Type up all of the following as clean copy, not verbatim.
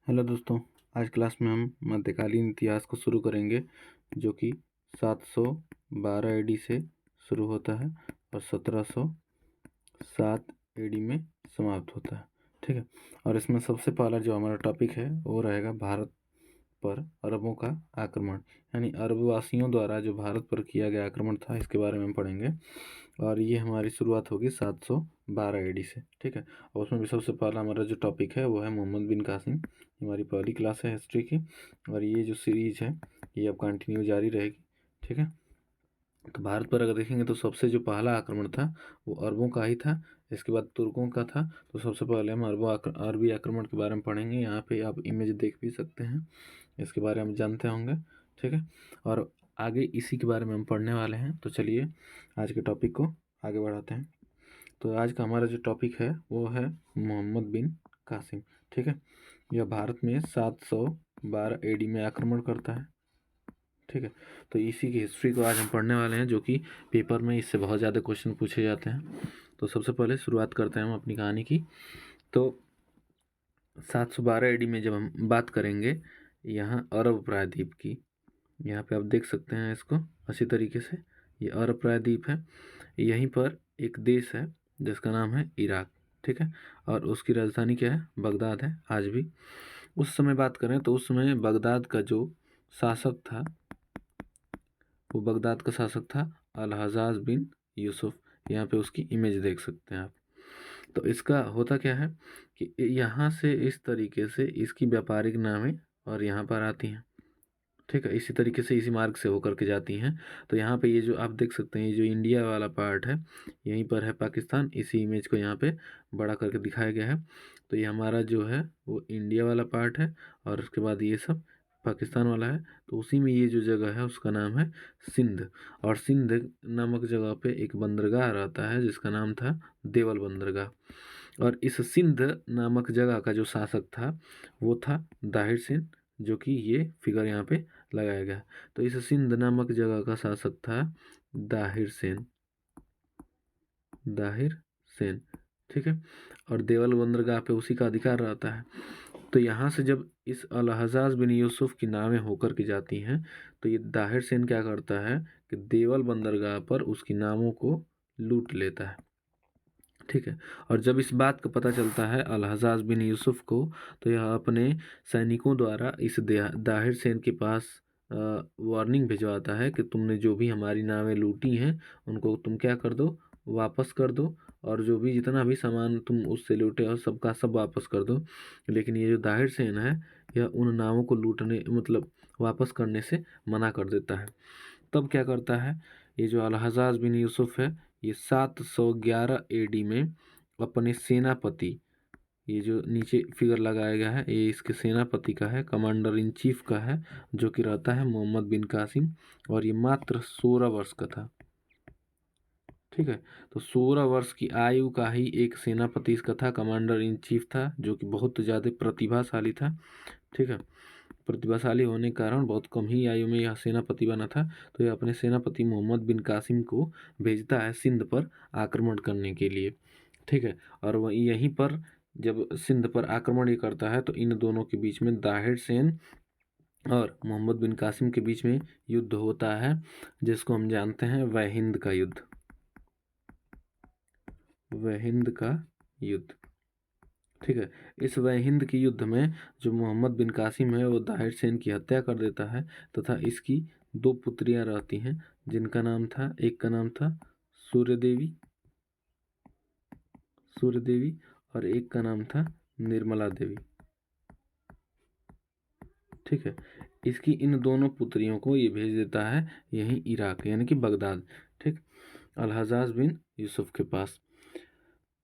Hello दोस्तों, आज class में हम मध्यकालीन इतिहास को शुरू करेंगे जो कि 712 एडी से शुरू होता है और 1707 एडी में समाप्त होता है। ठीक है। और इसमें सबसे पहला जो हमारा टॉपिक है वो रहेगा भारत पर अरबों का आक्रमण, यानी अरबवासियों द्वारा जो भारत पर किया गया आक्रमण था, इसके बारे में हम पढ़ेंगे। और ये हमारी शुरुआत होगी 712 एडी से। ठीक है। और उसमें भी सबसे पहला हमारा जो टॉपिक है वो है मोहम्मद बिन कासिम। हमारी पहली क्लास है हिस्ट्री की, और ये जो सीरीज है ये अब कंटिन्यू जारी रहेगी। ठीक है। तो भारत पर अगर देखेंगे तो सबसे जो पहला आक्रमण था वो अरबों का ही था, इसके बाद तुर्कों का था। तो सबसे पहले हम अरबी आक्रमण के बारे में पढ़ेंगे। यहाँ पे आप इमेज देख भी सकते हैं, इसके बारे में हम जानते होंगे। ठीक है। और आगे इसी के बारे में हम पढ़ने वाले हैं। तो चलिए आज के टॉपिक को आगे बढ़ाते हैं। तो आज का हमारा जो टॉपिक है वो है मोहम्मद बिन कासिम। ठीक है। यह भारत में 712 एडी में आक्रमण करता है। ठीक है। तो इसी की हिस्ट्री को आज हम पढ़ने वाले हैं, जो कि पेपर में इससे बहुत ज़्यादा क्वेश्चन पूछे जाते हैं। तो सबसे पहले शुरुआत करते हैं हम अपनी कहानी की। तो 712 एडी में जब हम बात करेंगे यहाँ अरब प्रायद्वीप की, यहाँ पे आप देख सकते हैं इसको अच्छी तरीके से, ये अरब प्रायद्वीप है। यहीं पर एक देश है जिसका नाम है इराक। ठीक है। और उसकी राजधानी क्या है? बगदाद है आज भी। उस समय बात करें तो उस समय बगदाद का जो शासक था वो बगदाद का शासक था अल हज्जाज बिन यूसुफ। यहाँ पे उसकी इमेज देख सकते हैं आप। तो इसका होता क्या है कि यहाँ से इस तरीके से इसकी व्यापारिक नावें और यहाँ पर आती हैं। ठीक है। इसी तरीके से इसी मार्ग से होकर के जाती हैं। तो यहाँ पे ये जो आप देख सकते हैं, ये जो इंडिया वाला पार्ट है यहीं पर है पाकिस्तान। इसी इमेज को यहाँ पे बड़ा करके दिखाया गया है। तो ये हमारा जो है वो इंडिया वाला पार्ट है, और उसके बाद ये सब पाकिस्तान वाला है। तो उसी में ये जो जगह है उसका नाम है सिंध। और सिंध नामक जगह पे एक बंदरगाह रहता है जिसका नाम था देवल बंदरगाह। और इस सिंध नामक जगह का जो शासक था वो था दाहिर सेन, जो कि ये फिगर यहाँ पे लगाया गया। तो इस सिंध नामक जगह का शासक था दाहिर सेन। दाहिर सेन। ठीक है। और देवल बंदरगाह पे उसी का अधिकार रहता है। तो यहाँ से जब इस अल हज्जाज बिन यूसुफ की नावें होकर के जाती हैं तो ये दाहिर सेन क्या करता है कि देवल बंदरगाह पर उसकी नावों को लूट लेता है। ठीक है। और जब इस बात का पता चलता है अल हज्जाज बिन यूसुफ को, तो यह अपने सैनिकों द्वारा इस दाहिर सेन के पास वार्निंग भिजवाता है कि तुमने जो भी हमारी नावें लूटी हैं उनको तुम क्या कर दो, वापस कर दो। और जो भी जितना भी सामान तुम उससे लूटे हो सबका सब वापस कर दो। लेकिन ये जो दाहिर सेन है यह उन नावों को लूटने मतलब वापस करने से मना कर देता है। तब क्या करता है ये जो अल हज्जाज बिन यूसुफ है, ये 711 एडी में अपने सेनापति, ये जो नीचे फिगर लगाया गया है ये इसके सेनापति का है, कमांडर इन चीफ का है, जो कि रहता है मोहम्मद बिन कासिम। और ये मात्र 16 वर्ष का था। ठीक है। तो 16 वर्ष की आयु का ही एक सेनापति इसका था, कमांडर इन चीफ था, जो कि बहुत ज़्यादा प्रतिभाशाली था। ठीक है। प्रतिभाशाली होने के कारण बहुत कम ही आयु में यह सेनापति बना था। तो यह अपने सेनापति मोहम्मद बिन कासिम को भेजता है सिंध पर आक्रमण करने के लिए। ठीक है। और वह यहीं पर जब सिंध पर आक्रमण ये करता है तो इन दोनों के बीच में दाहिर सेन और मोहम्मद बिन कासिम के बीच में युद्ध होता है, जिसको हम जानते हैं वह हिंद का युद्ध। वह हिंद का युद्ध। ठीक है। इस वह हिंद के युद्ध में जो मोहम्मद बिन कासिम है वो दाहिर सेन की हत्या कर देता है, तथा इसकी 2 पुत्रियां रहती हैं जिनका नाम था, एक का नाम था सूर्य देवी और एक का नाम था निर्मला देवी। ठीक है। इसकी इन दोनों पुत्रियों को ये भेज देता है यहीं इराक यानी कि बगदाद। ठीक। अल हज्जाज बिन यूसुफ के पास।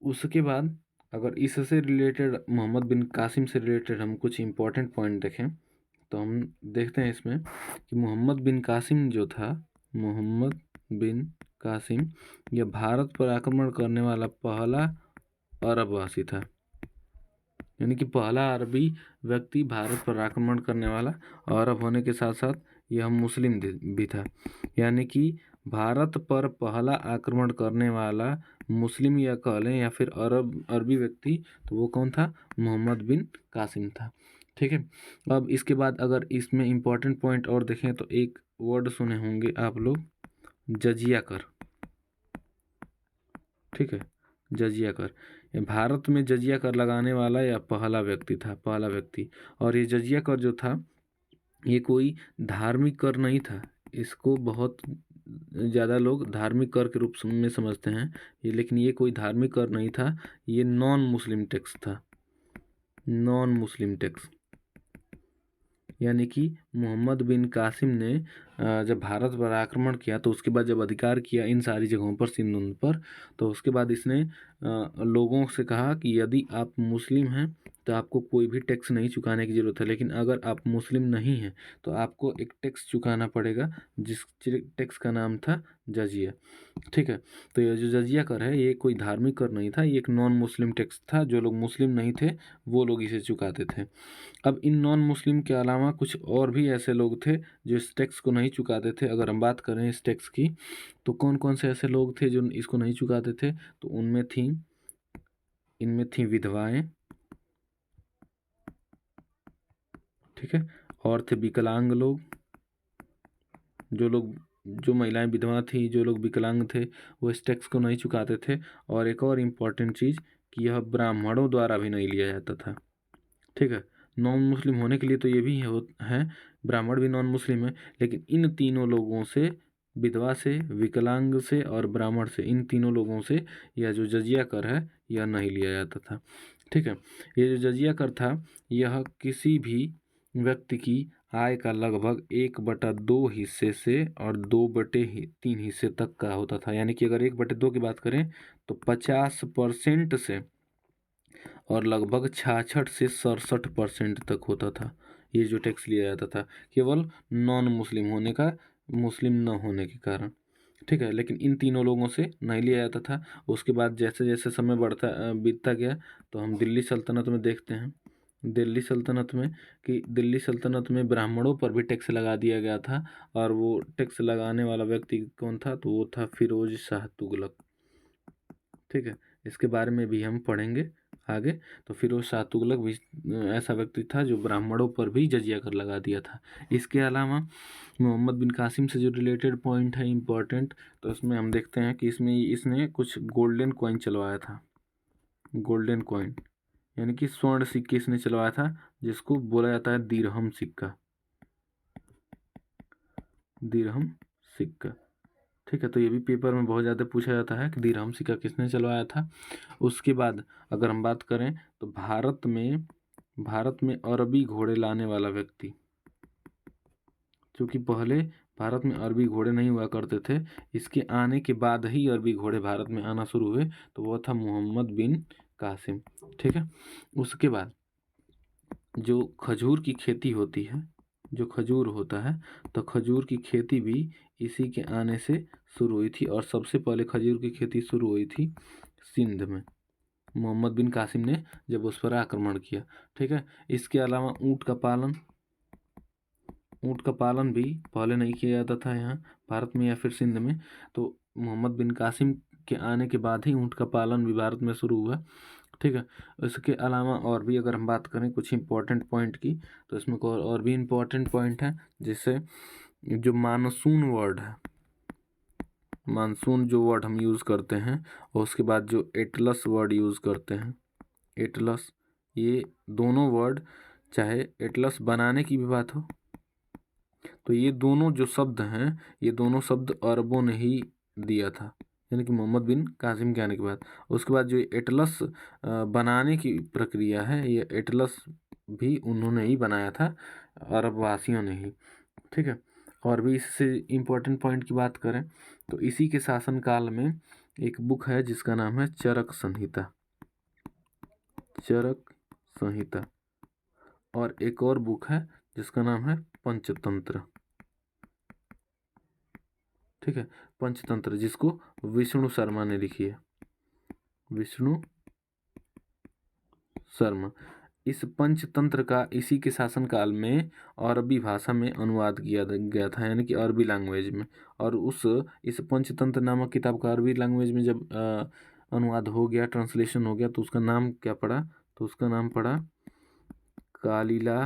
उसके बाद अगर इससे रिलेटेड मोहम्मद बिन कासिम से रिलेटेड हम कुछ इम्पोर्टेंट पॉइंट देखें तो हम देखते हैं इसमें कि मोहम्मद बिन कासिम जो था, मोहम्मद बिन कासिम यह भारत पर आक्रमण करने वाला पहला अरबवासी था, यानी कि पहला अरबी व्यक्ति भारत पर आक्रमण करने वाला। अरब होने के साथ साथ यह मुस्लिम भी था, यानी कि भारत पर पहला आक्रमण करने वाला मुस्लिम या कह लें या फिर अरबी व्यक्ति, तो वो कौन था? मोहम्मद बिन कासिम था। ठीक है। अब इसके बाद अगर इसमें इम्पोर्टेंट पॉइंट और देखें तो एक वर्ड सुने होंगे आप लोग, जजिया कर। ठीक है, जजिया कर। ये भारत में जजिया कर लगाने वाला या पहला व्यक्ति था, पहला व्यक्ति। और ये जजिया कर जो था, ये कोई धार्मिक कर नहीं था। इसको बहुत ज़्यादा लोग धार्मिक कर के रूप में समझते हैं ये, लेकिन ये कोई धार्मिक कर नहीं था। ये नॉन मुस्लिम टैक्स था, नॉन मुस्लिम टैक्स। यानी कि मोहम्मद बिन कासिम ने जब भारत पर आक्रमण किया, तो उसके बाद जब अधिकार किया इन सारी जगहों पर, सिंध उन पर, तो उसके बाद इसने लोगों से कहा कि यदि आप मुस्लिम हैं तो आपको कोई भी टैक्स नहीं चुकाने की ज़रूरत है, लेकिन अगर आप मुस्लिम नहीं हैं तो आपको एक टैक्स चुकाना पड़ेगा, जिस टैक्स का नाम था जजिया। ठीक है। तो ये जो जजिया कर है, ये कोई धार्मिक कर नहीं था, ये एक नॉन मुस्लिम टैक्स था। जो लोग मुस्लिम नहीं थे वो लोग इसे चुकाते थे। अब इन नॉन मुस्लिम के अलावा कुछ और भी ऐसे लोग थे जो इस टैक्स को नहीं चुकाते थे। अगर हम बात करें इस टैक्स की, तो कौन कौन से ऐसे लोग थे जो इसको नहीं चुकाते थे? तो इनमें थी विधवाएं। ठीक है। और थे विकलांग लोग, जो महिलाएं विधवा थी, जो लोग विकलांग थे, वो इस टैक्स को नहीं चुकाते थे। और एक और इम्पॉर्टेंट चीज़ कि यह ब्राह्मणों द्वारा भी नहीं लिया जाता था। ठीक है। नॉन मुस्लिम होने के लिए तो ये भी है, ब्राह्मण भी नॉन मुस्लिम है, लेकिन इन तीनों लोगों से, विधवा से, विकलांग से और ब्राह्मण से, इन तीनों लोगों से यह जो जजिया कर है यह नहीं लिया जाता था। ठीक है। ये जो जजिया कर था, यह किसी भी व्यक्ति की आय का लगभग 1/2 हिस्से से और 2/3 हिस्से तक का होता था। यानी कि अगर 1/2 की बात करें तो 50% से और लगभग 66 से 67% तक होता था ये जो टैक्स लिया जाता था, केवल नॉन मुस्लिम होने का, मुस्लिम न होने के कारण। ठीक है। लेकिन इन तीनों लोगों से नहीं लिया जाता था। उसके बाद जैसे जैसे समय बीतता गया, तो हम दिल्ली सल्तनत में देखते हैं, दिल्ली सल्तनत में ब्राह्मणों पर भी टैक्स लगा दिया गया था। और वो टैक्स लगाने वाला व्यक्ति कौन था? तो वो था फिरोज शाह तुगलक। ठीक है। इसके बारे में भी हम पढ़ेंगे आगे। तो फिरोज शाह तुगलक भी ऐसा व्यक्ति था जो ब्राह्मणों पर भी जजिया कर लगा दिया था। इसके अलावा मोहम्मद बिन कासिम से जो रिलेटेड पॉइंट है इम्पोर्टेंट, तो इसमें हम देखते हैं कि इसने कुछ गोल्डन कॉइन चलवाया था। गोल्डन कॉइन यानी कि स्वर्ण सिक्के इसने चलवाया था, जिसको बोला जाता है दिरहम सिक्का। दिरहम सिक्का। ठीक है। तो ये भी पेपर में बहुत ज़्यादा पूछा जाता है कि दिरहम सिक्का किसने चलवाया था। उसके बाद अगर हम बात करें तो भारत में अरबी घोड़े लाने वाला व्यक्ति, क्योंकि पहले भारत में अरबी घोड़े नहीं हुआ करते थे, इसके आने के बाद ही अरबी घोड़े भारत में आना शुरू हुए, तो वह था मोहम्मद बिन कासिम। ठीक है। उसके बाद जो खजूर की खेती होती है, जो खजूर होता है, तो खजूर की खेती भी इसी के आने से शुरू हुई थी। और सबसे पहले खजूर की खेती शुरू हुई थी सिंध में, मोहम्मद बिन कासिम ने जब उस पर आक्रमण किया। ठीक है। इसके अलावा ऊँट का पालन भी पहले नहीं किया जाता था यहाँ भारत में या फिर सिंध में, तो मोहम्मद बिन कासिम के आने के बाद ही ऊँट का पालन भी भारत में शुरू हुआ। ठीक है। इसके अलावा और भी अगर हम बात करें कुछ इम्पोर्टेंट पॉइंट की, तो इसमें और भी इम्पोर्टेंट पॉइंट है, जैसे जो मानसून वर्ड है, मानसून जो वर्ड हम यूज़ करते हैं, और उसके बाद जो एटलस वर्ड यूज़ करते हैं, एटलस, ये दोनों वर्ड, चाहे एटलस बनाने की भी बात हो, तो ये दोनों जो शब्द हैं, ये दोनों शब्द अरबों ने ही दिया था, यानी कि मोहम्मद बिन कासिम के आने के बाद। उसके बाद जो एटलस बनाने की प्रक्रिया है, ये एटलस भी उन्होंने ही बनाया था, अरब वासियों ने ही। ठीक है। और भी इससे इम्पोर्टेंट पॉइंट की बात करें तो इसी के शासनकाल में एक बुक है जिसका नाम है चरक संहिता, चरक संहिता। और एक और बुक है जिसका नाम है पंचतंत्र। ठीक है। पंचतंत्र, जिसको विष्णु शर्मा ने लिखी है, विष्णु शर्मा। इस पंचतंत्र का इसी के शासनकाल में अरबी भाषा में अनुवाद किया गया था, यानी कि अरबी लैंग्वेज में। और इस पंचतंत्र नामक किताब का अरबी लैंग्वेज में जब अनुवाद हो गया, ट्रांसलेशन हो गया, तो उसका नाम क्या पड़ा? तो उसका नाम पड़ा कालिला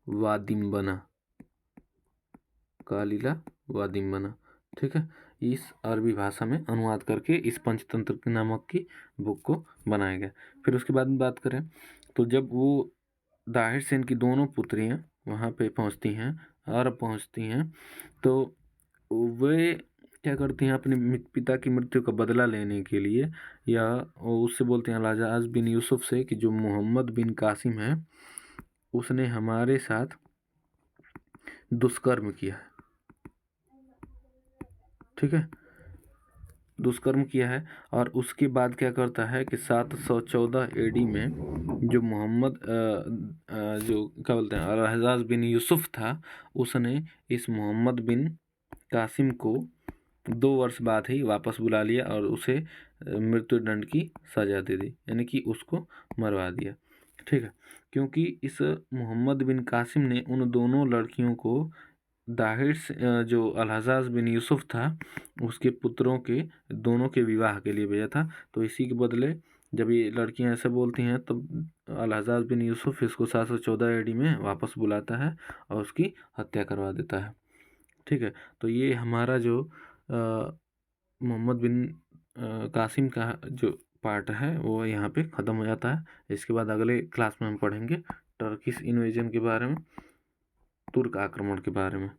वादिम्बना। कालिला वादिम्बना, ठीक है। इस अरबी भाषा में अनुवाद करके इस पंचतंत्र नामक की बुक को बनाया गया। फिर उसके बाद में बात करें तो जब वो दाहिर सेन की दोनों पुत्रियां वहाँ पे पहुँचती हैं, अरब पहुँचती हैं, तो वे क्या करती हैं अपने पिता की मृत्यु का बदला लेने के लिए, या उससे बोलते हैं अल-हज्जाज बिन यूसुफ से कि जो मोहम्मद बिन कासिम है उसने हमारे साथ दुष्कर्म किया है, ठीक है, दुष्कर्म किया है। और उसके बाद क्या करता है कि 714 एडी में जो मोहम्मद जो क्या बोलते हैं अल-हज्जाज बिन यूसुफ था, उसने इस मोहम्मद बिन कासिम को 2 वर्ष बाद ही वापस बुला लिया और उसे मृत्युदंड की सज़ा दे दी, यानी कि उसको मरवा दिया, ठीक है। क्योंकि इस मोहम्मद बिन कासिम ने उन दोनों लड़कियों को दाहिर से जो अल-हज्जाज बिन यूसुफ था उसके पुत्रों के दोनों के विवाह के लिए भेजा था। तो इसी के बदले जब ये लड़कियां ऐसे बोलती हैं तब अल-हज्जाज बिन यूसुफ इसको 714 एडी में वापस बुलाता है और उसकी हत्या करवा देता है, ठीक है। तो ये हमारा जो मोहम्मद बिन कासिम का जो पार्ट है वो यहाँ पे ख़त्म हो जाता है। इसके बाद अगले क्लास में हम पढ़ेंगे टर्किश इन्वेजन के बारे में, तुर्क आक्रमण के बारे में।